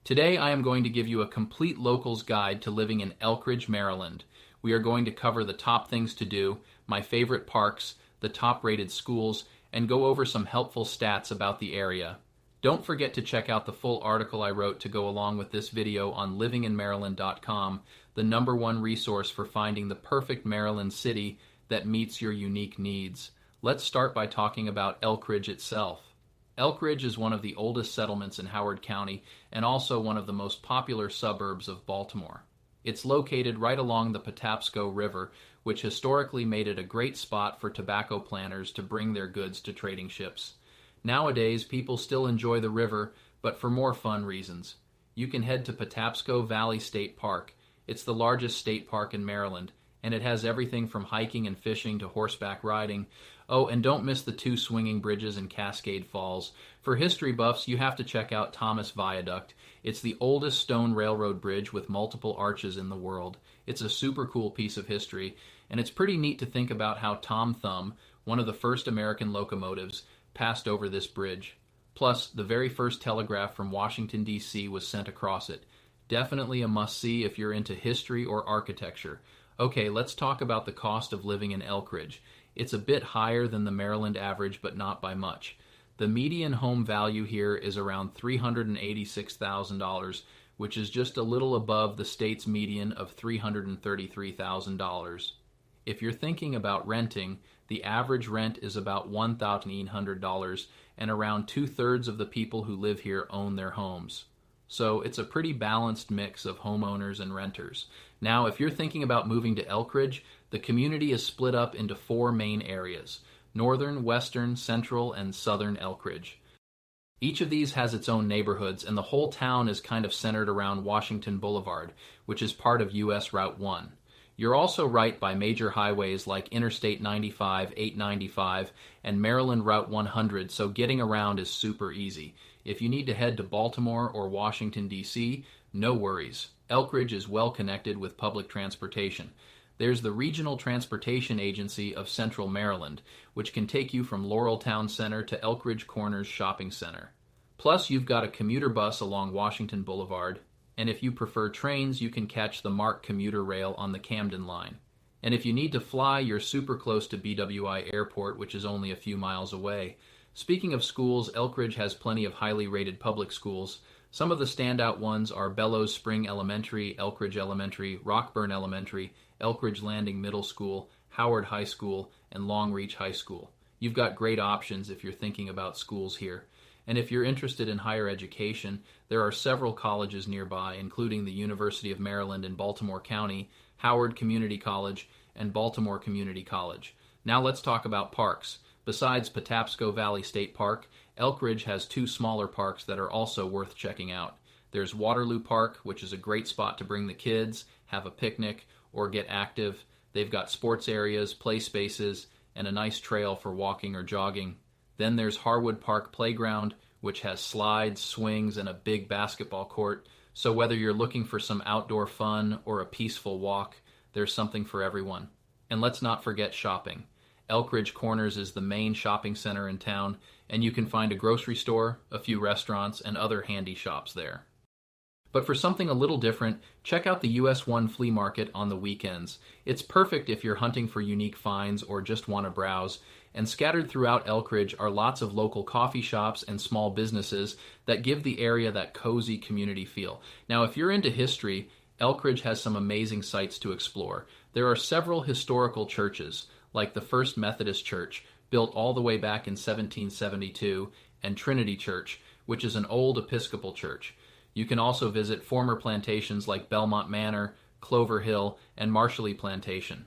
Today I am going to give you a complete local's guide to living in Elkridge, Maryland. We are going to cover the top things to do, my favorite parks, the top-rated schools, and go over some helpful stats about the area. Don't forget to check out the full article I wrote to go along with this video on livinginmaryland.com, the #1 resource for finding the perfect Maryland city that meets your unique needs. Let's start by talking about Elkridge itself. Elkridge is one of the oldest settlements in Howard County and also one of the most popular suburbs of Baltimore. It's located right along the Patapsco River, which historically made it a great spot for tobacco planters to bring their goods to trading ships. Nowadays, people still enjoy the river, but for more fun reasons. You can head to Patapsco Valley State Park. It's the largest state park in Maryland, and it has everything from hiking and fishing to horseback riding. Oh, and don't miss the 2 swinging bridges in Cascade Falls. For history buffs, you have to check out Thomas Viaduct. It's the oldest stone railroad bridge with multiple arches in the world. It's a super cool piece of history, and it's pretty neat to think about how Tom Thumb, one of the first American locomotives, passed over this bridge. Plus, the very first telegraph from Washington, D.C. was sent across it. Definitely a must-see if you're into history or architecture. Okay, let's talk about the cost of living in Elkridge. It's a bit higher than the Maryland average, but not by much. The median home value here is around $386,000, which is just a little above the state's median of $333,000. If you're thinking about renting, the average rent is about $1,800, and around 2/3 of the people who live here own their homes. So it's a pretty balanced mix of homeowners and renters. Now, if you're thinking about moving to Elkridge, the community is split up into 4 main areas: northern, western, central, and southern Elkridge. Each of these has its own neighborhoods, and the whole town is kind of centered around Washington Boulevard, which is part of U.S. Route 1. You're also right by major highways like Interstate 95, 895, and Maryland Route 100, so getting around is super easy. If you need to head to Baltimore or Washington, D.C., no worries. Elkridge is well connected with public transportation. There's the Regional Transportation Agency of Central Maryland, which can take you from Laureltown Center to Elkridge Corners Shopping Center. Plus, you've got a commuter bus along Washington Boulevard, and if you prefer trains, you can catch the MARC commuter rail on the Camden line. And if you need to fly, you're super close to BWI Airport, which is only a few miles away. Speaking of schools, Elkridge has plenty of highly rated public schools. Some of the standout ones are Bellows Spring Elementary, Elkridge Elementary, Rockburn Elementary, Elkridge Landing Middle School, Howard High School, and Long Reach High School. You've got great options if you're thinking about schools here. And if you're interested in higher education, there are several colleges nearby, including the University of Maryland in Baltimore County, Howard Community College, and Baltimore Community College. Now let's talk about parks. Besides Patapsco Valley State Park, Elkridge has 2 smaller parks that are also worth checking out. There's Waterloo Park, which is a great spot to bring the kids, have a picnic, or get active. They've got sports areas, play spaces, and a nice trail for walking or jogging. Then there's Harwood Park Playground, which has slides, swings, and a big basketball court. So whether you're looking for some outdoor fun or a peaceful walk, there's something for everyone. And let's not forget shopping. Elkridge Corners is the main shopping center in town, and you can find a grocery store, a few restaurants, and other handy shops there. But for something a little different, check out the US 1 flea market on the weekends. It's perfect if you're hunting for unique finds or just want to browse. And scattered throughout Elkridge are lots of local coffee shops and small businesses that give the area that cozy community feel. Now, if you're into history, Elkridge has some amazing sites to explore. There are several historical churches, like the First Methodist Church, built all the way back in 1772, and Trinity Church, which is an old Episcopal church. You can also visit former plantations like Belmont Manor, Clover Hill, and Marshallee Plantation.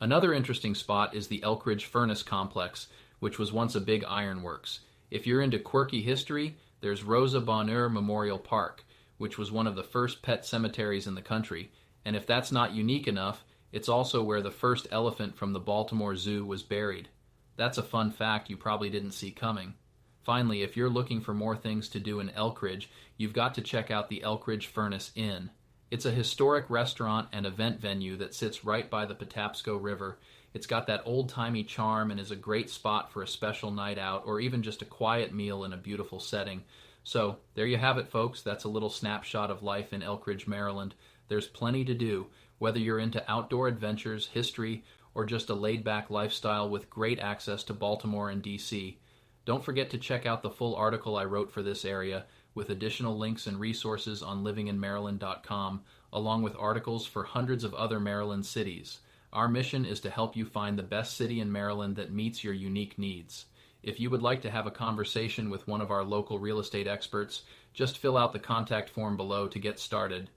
Another interesting spot is the Elkridge Furnace Complex, which was once a big ironworks. If you're into quirky history, there's Rosa Bonheur Memorial Park, which was one of the first pet cemeteries in the country, and if that's not unique enough, it's also where the first elephant from the Baltimore Zoo was buried. That's a fun fact you probably didn't see coming. Finally, if you're looking for more things to do in Elkridge, you've got to check out the Elkridge Furnace Inn. It's a historic restaurant and event venue that sits right by the Patapsco River. It's got that old-timey charm and is a great spot for a special night out or even just a quiet meal in a beautiful setting. So, there you have it, folks. That's a little snapshot of life in Elkridge, Maryland. There's plenty to do, whether you're into outdoor adventures, history, or just a laid-back lifestyle with great access to Baltimore and D.C. Don't forget to check out the full article I wrote for this area, with additional links and resources on livinginmaryland.com, along with articles for hundreds of other Maryland cities. Our mission is to help you find the best city in Maryland that meets your unique needs. If you would like to have a conversation with one of our local real estate experts, just fill out the contact form below to get started.